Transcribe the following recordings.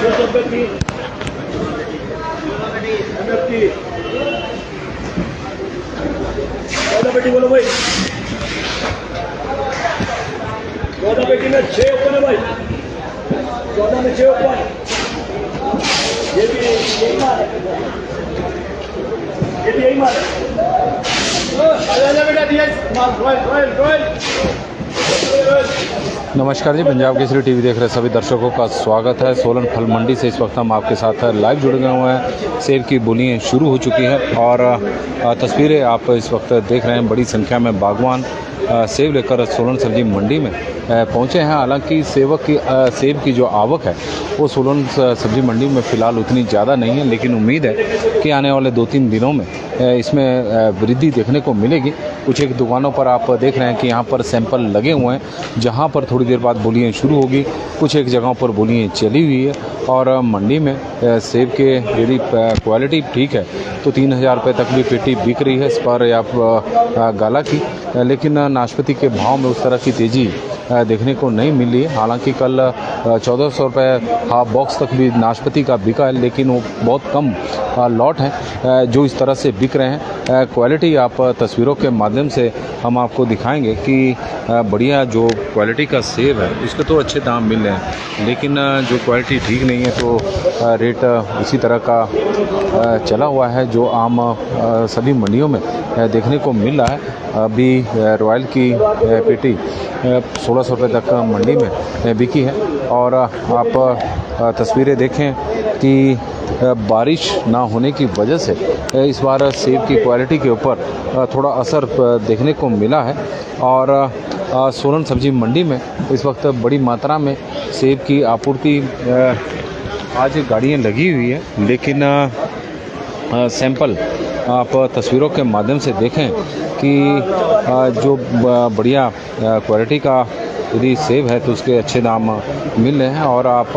बेटी बोलो भाई, 14 पेटी में 6 ओपन है भाई, 14 में 6 ओपन। ये भी यही माल है, ये भी यही माल है। बेटा दिया माल। नमस्कार जी, पंजाब केसरी टीवी देख रहे सभी दर्शकों का स्वागत है। सोलन फल मंडी से इस वक्त हम आपके साथ लाइव जुड़ गए हुए हैं। सेब की बोलियां शुरू हो चुकी है और तस्वीरें आप इस वक्त देख रहे हैं। बड़ी संख्या में बागवान सेब लेकर सोलन सब्जी मंडी में पहुंचे हैं। हालांकि सेब की जो आवक है वो सोलन सब्जी मंडी में फ़िलहाल उतनी ज़्यादा नहीं है, लेकिन उम्मीद है कि आने वाले 2-3 दिनों में इसमें वृद्धि देखने को मिलेगी। कुछ एक दुकानों पर आप देख रहे हैं कि यहाँ पर सैंपल लगे हुए हैं, जहाँ पर थोड़ी देर बाद बोलियाँ शुरू होगी। कुछ एक जगहों पर बोलियाँ चली हुई है और मंडी में सेब के यदि क्वालिटी ठीक है तो 3000 रुपये तक भी पेटी बिक रही है स्पर या गाला की। लेकिन नाशपाती के भाव में उस तरह की तेज़ी देखने को नहीं मिली है। हालांकि कल 1400 रुपये हाफ बॉक्स तक भी नाशपाती का बिका है, लेकिन वो बहुत कम लॉट हैं जो इस तरह से बिक रहे हैं। क्वालिटी आप तस्वीरों के माध्यम से हम आपको दिखाएंगे कि बढ़िया जो क्वालिटी का सेब है उसके तो अच्छे दाम मिल रहे हैं, लेकिन जो क्वालिटी ठीक नहीं है तो रेट इसी तरह का चला हुआ है जो आम सभी मंडियों में देखने को मिल रहा है। अभी रॉयल की पेटी 1600 रुपये तक मंडी में बिकी है और आप तस्वीरें देखें कि बारिश ना होने की वजह से इस बार सेब की क्वालिटी के ऊपर थोड़ा असर देखने को मिला है और सोलन सब्जी मंडी में इस वक्त बड़ी मात्रा में सेब की आपूर्ति आज गाड़ियाँ लगी हुई है, लेकिन सैंपल आप तस्वीरों के माध्यम से देखें कि जो बढ़िया क्वालिटी का यदि सेब है तो उसके अच्छे दाम मिल रहे हैं। और आप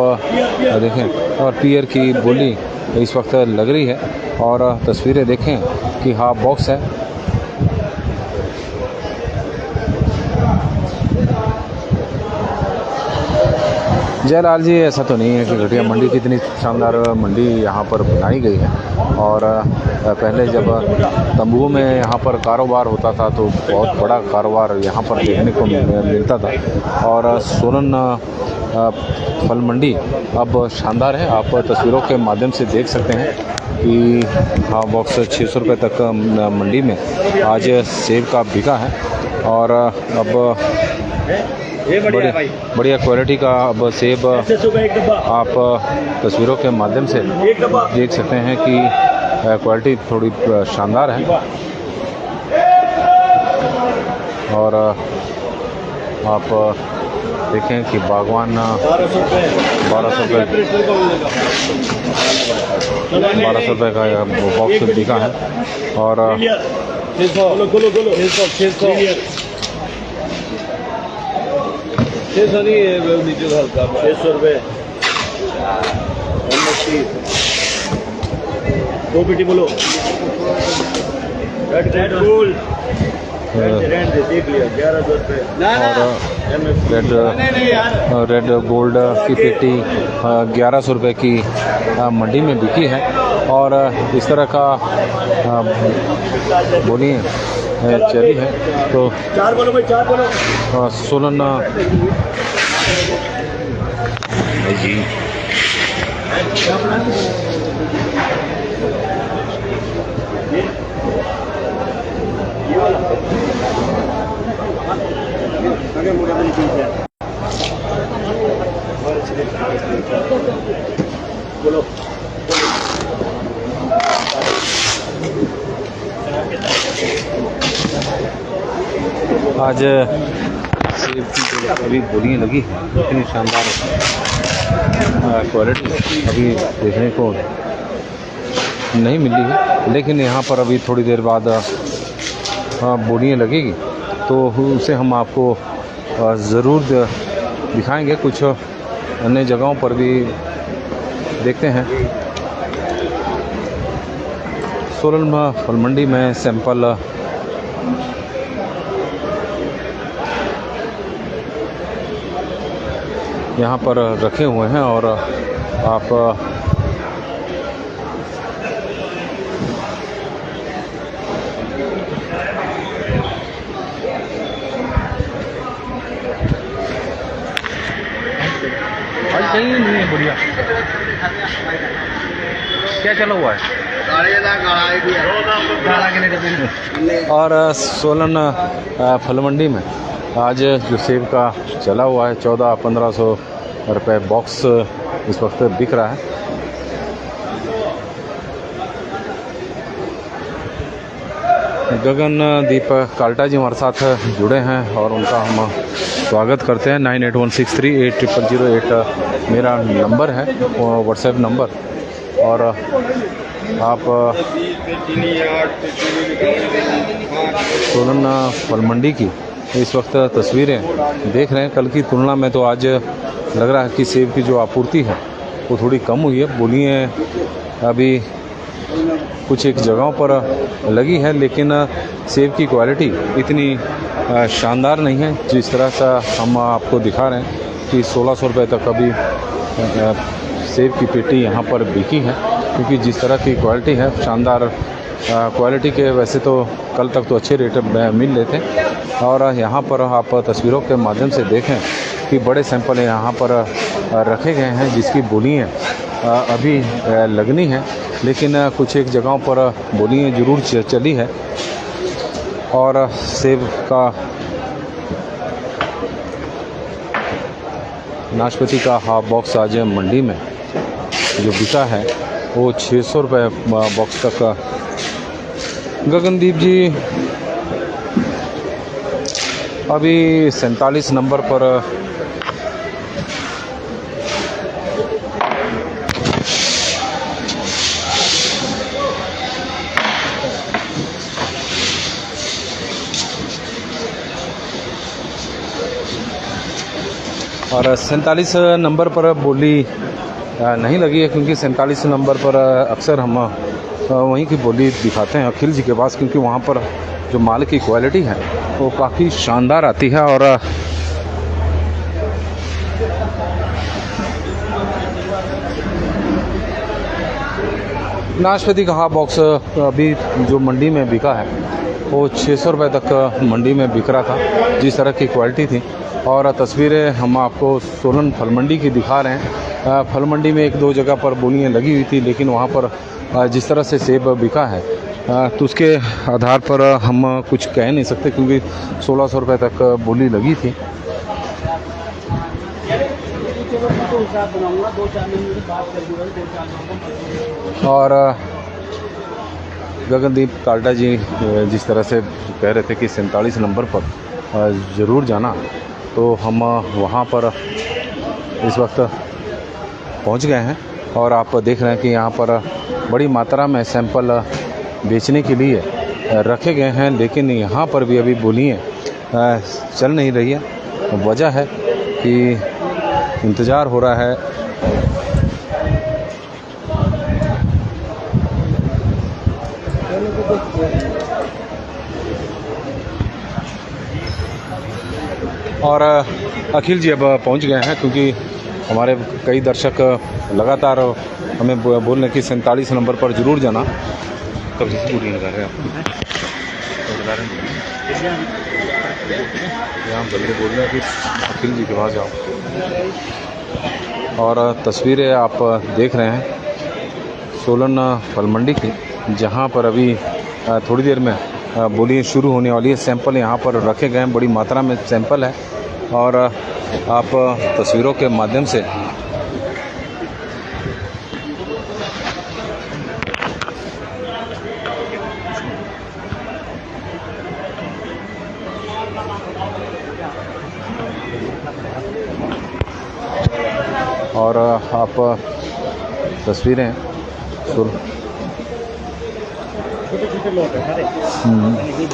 देखें और पीयर की बोली इस वक्त लग रही है और तस्वीरें देखें कि हाफ बॉक्स है। जयलाल जी, ऐसा तो नहीं है कि घटिया मंडी की इतनी शानदार मंडी यहाँ पर बनाई गई है और पहले जब तंबू में यहाँ पर कारोबार होता था तो बहुत बड़ा कारोबार यहाँ पर देखने को मिलता था और सोलन फल मंडी अब शानदार है। आप तस्वीरों के माध्यम से देख सकते हैं कि हाँ बॉक्स 600 रुपये तक मंडी में आज सेब का बिका है और अब बढ़िया क्वालिटी का अब सेब आप तस्वीरों के माध्यम से देख सकते हैं कि क्वालिटी थोड़ी शानदार है और आप देखें कि बागवान 1200 रुपये का बॉक्स बिका है और 600 नहीं है नीचे हल्का 600 रुपये। दो पेटी बोलो रेड गोल्ड देख लिया 1100 रुपये और रेड गोल्ड की पेटी 1100 रुपये की मंडी में बिकी है और इस तरह का बोलिए चली है। तो 4 बोलो भाई, 4 बोलो। सोलन जी बोलो आज सेब की जो अभी बोलियाँ लगी इतनी शानदार क्वालिटी अभी देखने को नहीं मिली है, लेकिन यहाँ पर अभी थोड़ी देर बाद बोलियाँ लगेगी तो उसे हम आपको ज़रूर दिखाएंगे। कुछ अन्य जगहों पर भी देखते हैं। सोलन फल मंडी में सैंपल यहाँ पर रखे हुए हैं और आप सही नहीं है, बढ़िया। क्या चला हुआ है? और सोलन फल मंडी में आज जो सेब का चला हुआ है 1400-1500 रुपये बॉक्स इस वक्त बिक रहा है। गगनदीप काल्टा जी हमारे साथ जुड़े हैं और उनका हम स्वागत करते हैं। 9816380008 मेरा नंबर है, व्हाट्सएप नंबर। और आप सोलन फल मंडी की इस वक्त तस्वीरें देख रहे हैं। कल की तुलना में तो आज लग रहा है कि सेब की जो आपूर्ति है वो थोड़ी कम हुई है। बोलियाँ अभी कुछ एक जगहों पर लगी है, लेकिन सेब की क्वालिटी इतनी शानदार नहीं है। जिस तरह से हम आपको दिखा रहे हैं कि 1600 रुपये तक अभी सेब की पेटी यहाँ पर बिकी है, क्योंकि जिस तरह की क्वालिटी है शानदार क्वालिटी के। वैसे तो कल तक तो अच्छे रेट मिल लेते। और यहाँ पर आप तस्वीरों के माध्यम से देखें कि बड़े सैंपल यहाँ पर रखे गए हैं, जिसकी बोलियाँ अभी लगनी है, लेकिन कुछ एक जगहों पर बोलियाँ ज़रूर चली है। और सेब का नाशपाती का हाफ बॉक्स आज मंडी में जो बिका है वो 600 रुपये बॉक्स तक का। गगनदीप जी अभी 47 नंबर पर और 47 नंबर पर बोली नहीं लगी है, क्योंकि 47 नंबर पर अक्सर हम वहीं की बोली दिखाते हैं अखिल जी के पास, क्योंकि वहाँ पर जो माल की क्वालिटी है वो काफ़ी शानदार आती है। और नाशपाती का हाफ बॉक्स अभी जो मंडी में बिका है वो 600 रुपये तक मंडी में बिक रहा था, जिस तरह की क्वालिटी थी। और तस्वीरें हम आपको सोलन फल मंडी की दिखा रहे हैं। फल मंडी में एक दो जगह पर बोलियाँ लगी हुई थी, लेकिन वहाँ पर जिस तरह से सेब बिका है तो उसके आधार पर हम कुछ कह नहीं सकते, क्योंकि 1600 रुपये तक बोली लगी थी। और गगनदीप काल्टा जी जिस तरह से कह रहे थे कि 47 नंबर पर ज़रूर जाना, तो हम वहाँ पर इस वक्त पहुँच गए हैं। और आप देख रहे हैं कि यहाँ पर बड़ी मात्रा में सैंपल बेचने के लिए रखे गए हैं, लेकिन यहाँ पर भी अभी बोलियाँ चल नहीं रही है। वजह है कि इंतज़ार हो रहा है और अखिल जी अब पहुंच गए हैं, क्योंकि हमारे कई दर्शक लगातार हमें बोल रहे कि 47 नंबर पर ज़रूर जाना। कब से पूरी लगा रहे हैं आप? यहाँ बंदे बोल रहे हैं कि अखिल जी के पास जाओ। और तस्वीरें आप देख रहे हैं सोलन फल मंडी की, जहाँ पर अभी थोड़ी देर में बोलियाँ शुरू होने वाली है। सैंपल यहाँ पर रखे गए हैं, बड़ी मात्रा में सैंपल है। और आप तस्वीरों के माध्यम से और आप तस्वीरें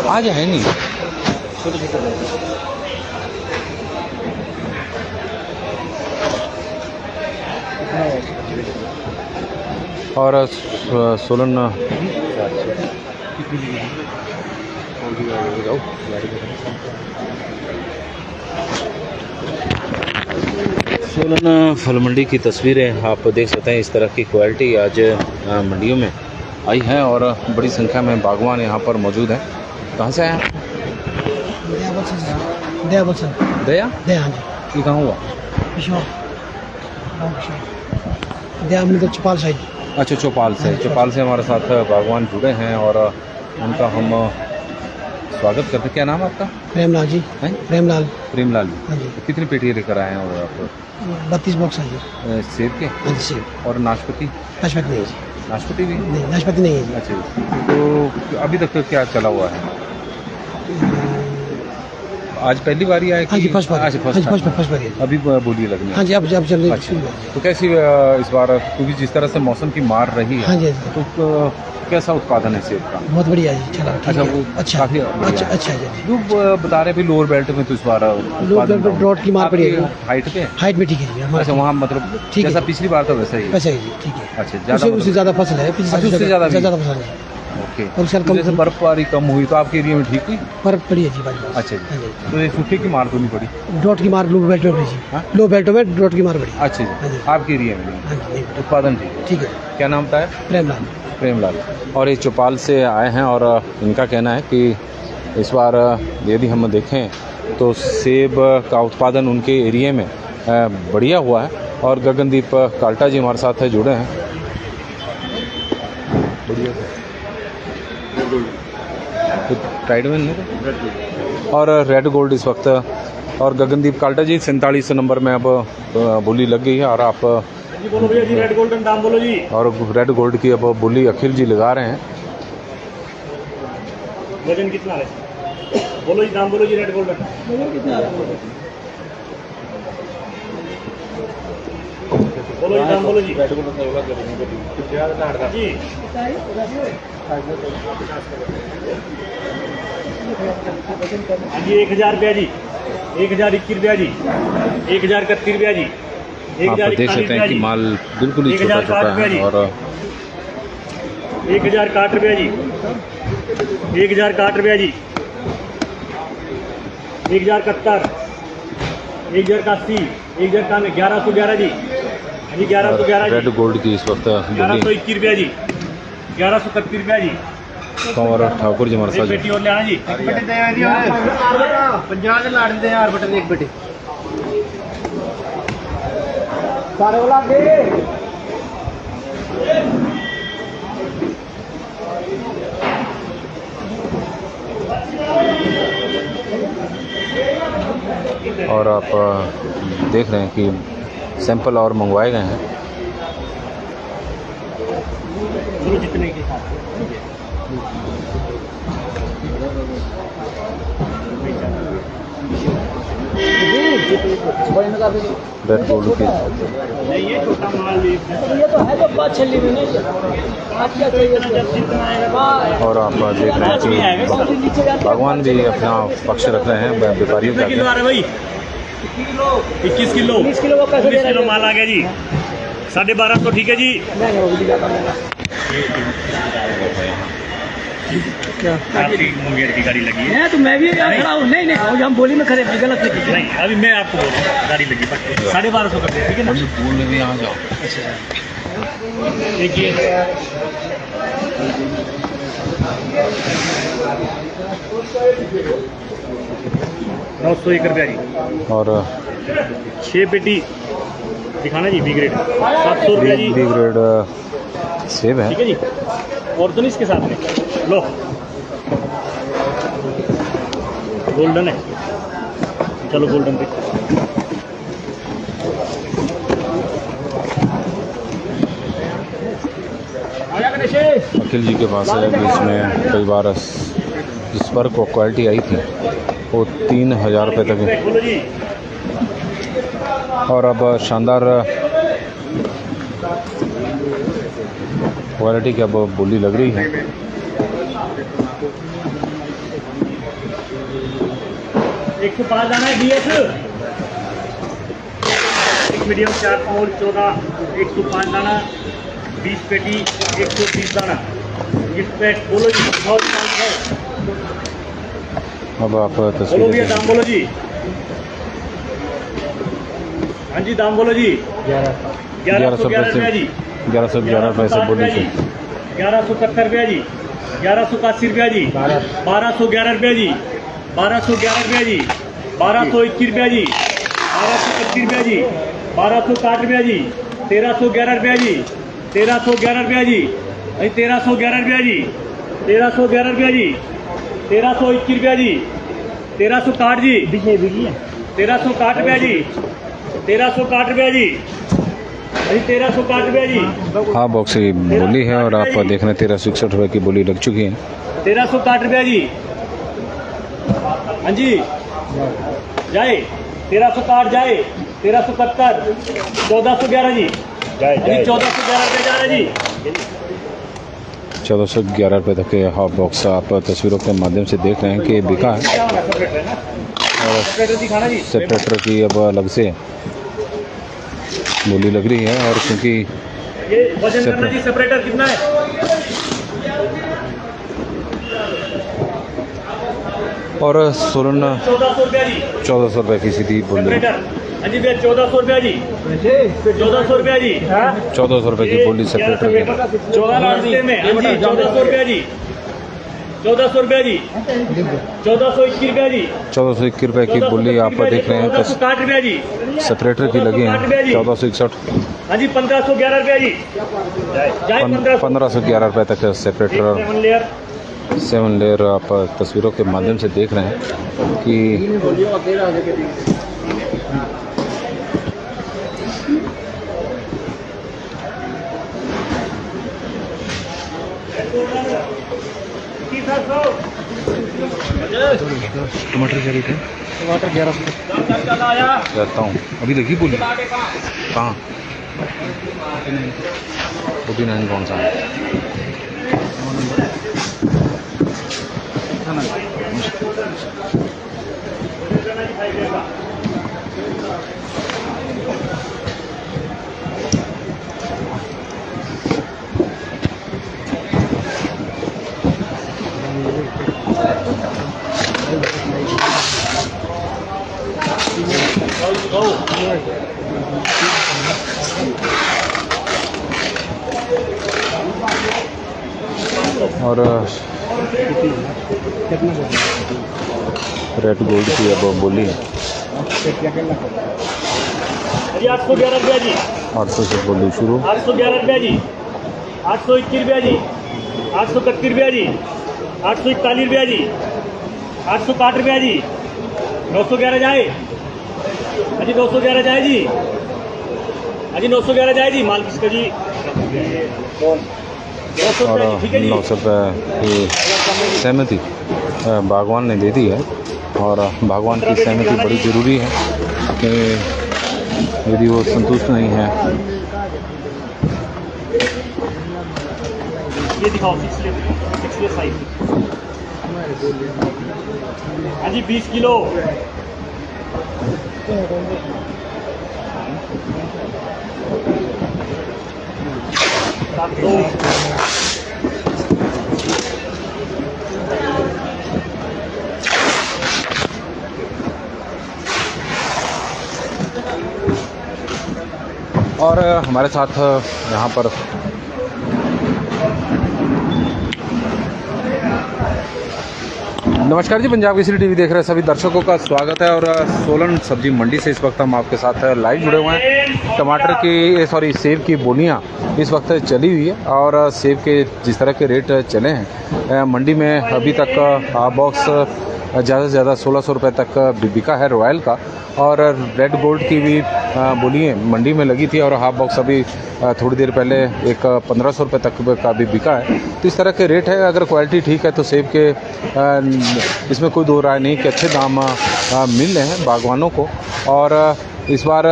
आज है नहीं और सोलन सोलन फल मंडी की तस्वीरें आप देख सकते हैं। इस तरह की क्वालिटी आज मंडियों में आई है और बड़ी संख्या में बागवान यहाँ पर मौजूद हैं। कहाँ से आए हैं? दया हाँ जी, ये कहाँ हुआ? दया मतलब चौपाल साइड। अच्छा, चौपाल से। चौपाल से हमारे साथ बागवान जुड़े हैं और उनका हम स्वागत करते हैं। क्या नाम है आपका? प्रेमलाल जी। हैं? प्रेमलाल। प्रेमलाल हाँ जी। जी। कितनी पेटी लेकर आए हैं और आप? 32 बॉक्स है जी। सेब के हाँ जी, सेब। और नाशपाती? नाशपाती नहीं है जी। नाशपाती भी? नहीं, नाशपाती नहीं है जी। अच्छा जी। तो अभी तक तो क्या चला हुआ है? आज पहली बारी आया कि? हाँ जी, फर्स्ट बार। अच्छा, फर्स्ट बार है जी। अभी बोली लगनी है। हाँ जी, अब चल रही अच्छा, है। तो कैसी इस बार, क्योंकि जिस तरह से मौसम की मार रही है, हाँ जी, हाँ जी। तो कैसा उत्पादन है सेब का? बहुत बढ़िया जी, चला ठीक अच्छा, है। वो अच्छा, काफी बढ़िया है। अच्छा जी। लोग बता रहे भी लोअर बेल्ट में तो इस बार बेल्ट पे ड्रॉट की मार पड़ी है। हाइट पे? हाइट में ठीक है जी हमारा। अच्छा, वहाँ मतलब ठीक है। जैसा पिछली बार था वैसा ही है? वैसा है जी, ठीक है। अच्छा, उससे ज़्यादा फसल है। अच्छा, उससे ज़्यादा भी? ज़्यादा फसल है। ओके। और साल कम जैसे बर्फबारी कम हुई तो आपके एरिया में ठीक हुई? बर्फ पड़ी है जी बाजू। अच्छा हाँ जी। जी। तो ये सूखे की मार तो नहीं पड़ी? ड्रॉट की मार लो बेल्ट में पड़ी हाँ? जी। लो बेल्ट में ड्रॉट की मार पड़ी। अच्छा हाँ जी। जी। आपके एरिया में नहीं? हाँ जी, नहीं पड़ी। उत्पादन ठीक है? ठीक है। क्या नाम था? प्रेमलाल। प्रेमलाल। और ये चौपाल से आए हैं और इनका कहना है कि इस बार यदि हम देखें तो सेब का उत्पादन उनके एरिया में बढ़िया हुआ है। और गगनदीप काल्टा जी हमारे साथ जुड़े हैं। बढ़िया टाइडमैन है और रेड गोल्ड इस वक्त। और गगनदीप काल्टा जी 47 नंबर में अब बोली लग गई है और आप बोलो भैया जी, रेड गोल्डन दाम बोलो जी। और रेड गोल्ड की अब बोली अखिल जी लगा रहे हैं। वजन कितना है? बोलो जी, दाम बोलो जी। रेड गोल्डन बोलो जी, दाम बोलो जी। जी हाँ जी, 1000 रुपया जी, 1021 रुपया जी, 1031 रुपया जी, आप देख सकते हैं कि माल बिल्कुल ही छोटा छोटा है। और 1061 रुपया जी, 1061 रुपया जी, 1071, 1081, 1111 जी। हाँ जी, 1111 जी। रेड गोल्ड की इस वक्त बोली 1121 रुपया जी, 1131 रुपया जी। कंवर ठाकुर जी हमारे एक साथ। बेटी और ले आना जी। 50 ਦੇ ਲਾੜ ਦੇ ਯਾਰ ਬਟਨ ਇੱਕ ਬੇਟੇ और आप देख रहे हैं कि सैंपल और मंगवाए गए हैं। बोलो जितने के साथ रेड गोल्ड की नहीं, ये छोटा माल ये तो है तो 5-6 में नहीं आप क्या चाहिए। और आप देख रहे हैं कि भगवान भी अपना पक्ष रख रहे हैं व्यापारियों कितने किलो आ का। रहे भाई? 21 किलो। 20 किलो का पैसे दे 19 रहे किलो माल आ गया जी। 1250 ठीक है जी। आपकी मुंगेर की गाड़ी लगी है? तो मैं भी यहाँ खड़ा हूँ। नहीं हम बोली में खड़े गलत नहीं। नहीं, अभी मैं आपको बोल रहा हूँ, गाड़ी लगी 1250 कर दे, ठीक है ना? बोल में भी आ जाओ। देखिए 901 रुपया जी। और 6 पेटी दिखाना जी, बी ग्रेड 700 रुपया जी। बी ग्रेड सेब है। ठीक है जी। और तो नहीं इसके साथ में लो, गोल्डन है। चलो गोल्डन पे अखिल जी के पास है। बीच में कई बार जिस पर को क्वालिटी आई थी वो 3000 रुपये तक है। बोलो जी। और अब शानदार क्वालिटी की अब बोली लग रही है। एक 105 दाना है BS, एक मीडियम 4 स्मॉल 14, 105 दाना, 20 पेटी 130 दाना। इस पैक बोलो जी। अब आप बोलो तस्वीर भैया, दाम बोलो जी। हाँ जी दाम बोलो जी। 1111 रुपया जी। 1111 रुपये से बोली से 1171 रुपया जी। 1181 रुपया जी। 1211 रुपया जी। 1211 रुपया जी। 1221 रुपया जी। 1225 रुपया जी। 1260 रुपया जी। 1311 रुपया जी। 1311 रुपया जी। 1311 रुपया जी। 1311 रुपया जी। 1321 रुपया जी। 1360 जी। 1360 रुपया जी। 1360 रुपया जी। 1360 रुपया जी। हाँ बॉक्स की बोली है और आप देख रहे हैं 1361 रुपये की बोली लग चुकी है। 1360 रुपया जी। हाँ जी जाए 1360 जाए। 1371 1411 जी। 1411 रुपये जा रहा जी। 1411 रुपये तक के हाफ बॉक्स आप तस्वीरों के माध्यम से देख रहे हैं कि बिका है। और सेपरेटर की अब अलग से बोली लग रही है और क्योंकि ये वजन करना जी सेपरेटर कितना है? और सोलन 1400 रुपया जी। 1400 रुपये की सीधी बोली। सेपरेटर हाँ जी भैया 1400 रुपया जी। 1400 रुपया जी। 1400 रुपये की बोली सेपरेटर की। 1400 में हाँ जी 1400 रुपया जी। 1400 रुपया जी। 1421 रुपया जी। 1421 रुपये की बोली आप देख रहे हैं। 1460 रुपया जी। सेपरेटर की लगी है 1461। हाँ जी 1511 रुपया जी। 1511 रुपये तक सेपरेटर 7 लेयर आप तस्वीरों के माध्यम से देख रहे हैं कि टमाटर क्या रेट है? टमाटर 1100 रहता हूँ अभी लगी बोली कहाँ 49 कौन सा है? और रेड गोल्ड की अब बोली 811 रुपया जी। 800 से बोली शुरू। 811 रुपया जी। 821 रुपया जी। 831 रुपया जी। 841 रुपया जी। 860 रुपया जी। 911 जाए अजी 911 जाए जी। अजी 911 जाए जी। माल किसका जी? और 900 रुपये की सहमति बागवान ने दे दी है और बागवान की सहमति बड़ी ज़रूरी है कि यदि वो संतुष्ट नहीं है। ये दिखाओ 6 साइज। हाँ जी 20 किलो। और हमारे साथ यहाँ पर नमस्कार जी, पंजाब केसरी टीवी देख रहे सभी दर्शकों का स्वागत है। और सोलन सब्जी मंडी से इस वक्त हम आपके साथ लाइव जुड़े हुए हैं। टमाटर की सेब की बोलियां इस वक्त चली हुई है और सेब के जिस तरह के रेट चले हैं मंडी में अभी तक हाफ बॉक्स ज़्यादा से ज़्यादा 1600 रुपये तक बिका है रॉयल का। और रेड गोल्ड की भी बोलियां मंडी में लगी थी और हाफ बॉक्स अभी थोड़ी देर पहले एक 1500 रुपये तक का भी बिका है। तो इस तरह के रेट है। अगर क्वालिटी ठीक है तो सेब के इसमें कोई दो राय नहीं कि अच्छे दाम मिल रहे हैं बागवानों को। और इस बार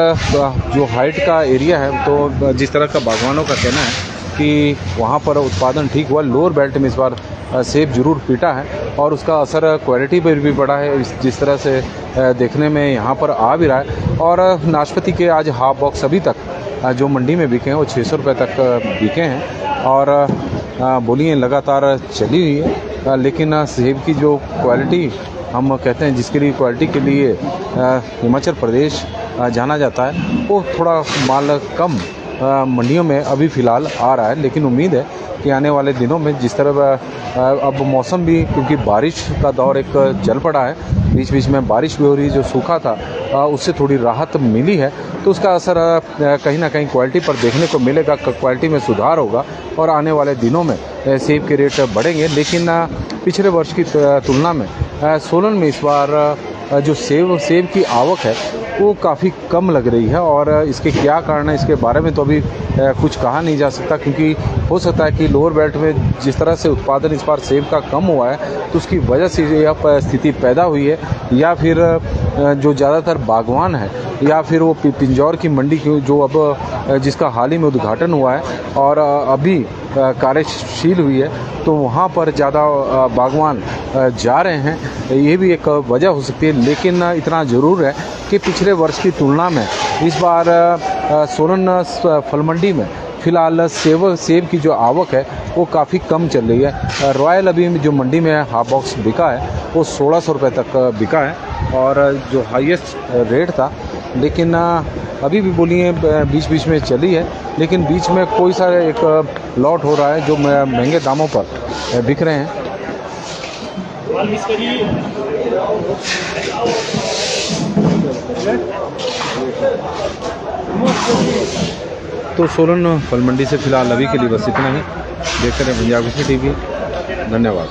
जो हाइट का एरिया है तो जिस तरह का बागवानों का कहना है कि वहाँ पर उत्पादन ठीक हुआ। लोअर बेल्ट में इस बार सेब जरूर पीटा है और उसका असर क्वालिटी पर भी पड़ा है जिस तरह से देखने में यहाँ पर आ भी रहा है। और नाशपाती के आज हाफ बॉक्स अभी तक जो मंडी में बिके हैं वो 600 रुपये तक बिके हैं और बोलियाँ लगातार चली हुई है। लेकिन सेब की जो क्वालिटी हम कहते हैं जिसके लिए क्वालिटी के लिए हिमाचल प्रदेश जाना जाता है, वो थोड़ा माल कम मंडियों में अभी फ़िलहाल आ रहा है। लेकिन उम्मीद है कि आने वाले दिनों में जिस तरह अब मौसम भी, क्योंकि बारिश का दौर एक चल पड़ा है, बीच बीच में बारिश भी हो रही है, जो सूखा था उससे थोड़ी राहत मिली है, तो उसका असर कहीं ना कहीं क्वालिटी पर देखने को मिलेगा। क्वालिटी में सुधार होगा और आने वाले दिनों में सेब के रेट बढ़ेंगे। लेकिन पिछले वर्ष की तुलना में सोलन में इस बार जो सेब की आवक है वो काफ़ी कम लग रही है, और इसके क्या कारण है इसके बारे में तो अभी कुछ कहा नहीं जा सकता, क्योंकि हो सकता है कि लोअर बेल्ट में जिस तरह से उत्पादन इस बार सेब का कम हुआ है तो उसकी वजह से यह स्थिति पैदा हुई है, या फिर जो ज़्यादातर बागवान है, या फिर वो पिंजौर की मंडी की जो अब जिसका हाल ही में उद्घाटन हुआ है और अभी कार्यशील हुई है, तो वहाँ पर ज़्यादा बागवान जा रहे हैं, ये भी एक वजह हो सकती है। लेकिन इतना ज़रूर है कि पिछले वर्ष की तुलना में इस बार सोलन फल मंडी में फ़िलहाल सेब की जो आवक है वो काफ़ी कम चल रही है। रॉयल अभी जो मंडी में हाफ बॉक्स बिका है वो 1600 रुपये तक बिका है, और जो हाईएस्ट रेट था, लेकिन अभी भी बोलिए बीच बीच में चली है, लेकिन बीच में कोई सा एक लॉट हो रहा है जो महंगे दामों पर बिक रहे हैं। तो सोलन फल मंडी से फ़िलहाल अभी के लिए बस इतना ही। देखते रहे पंजाब केसरी टीवी। धन्यवाद।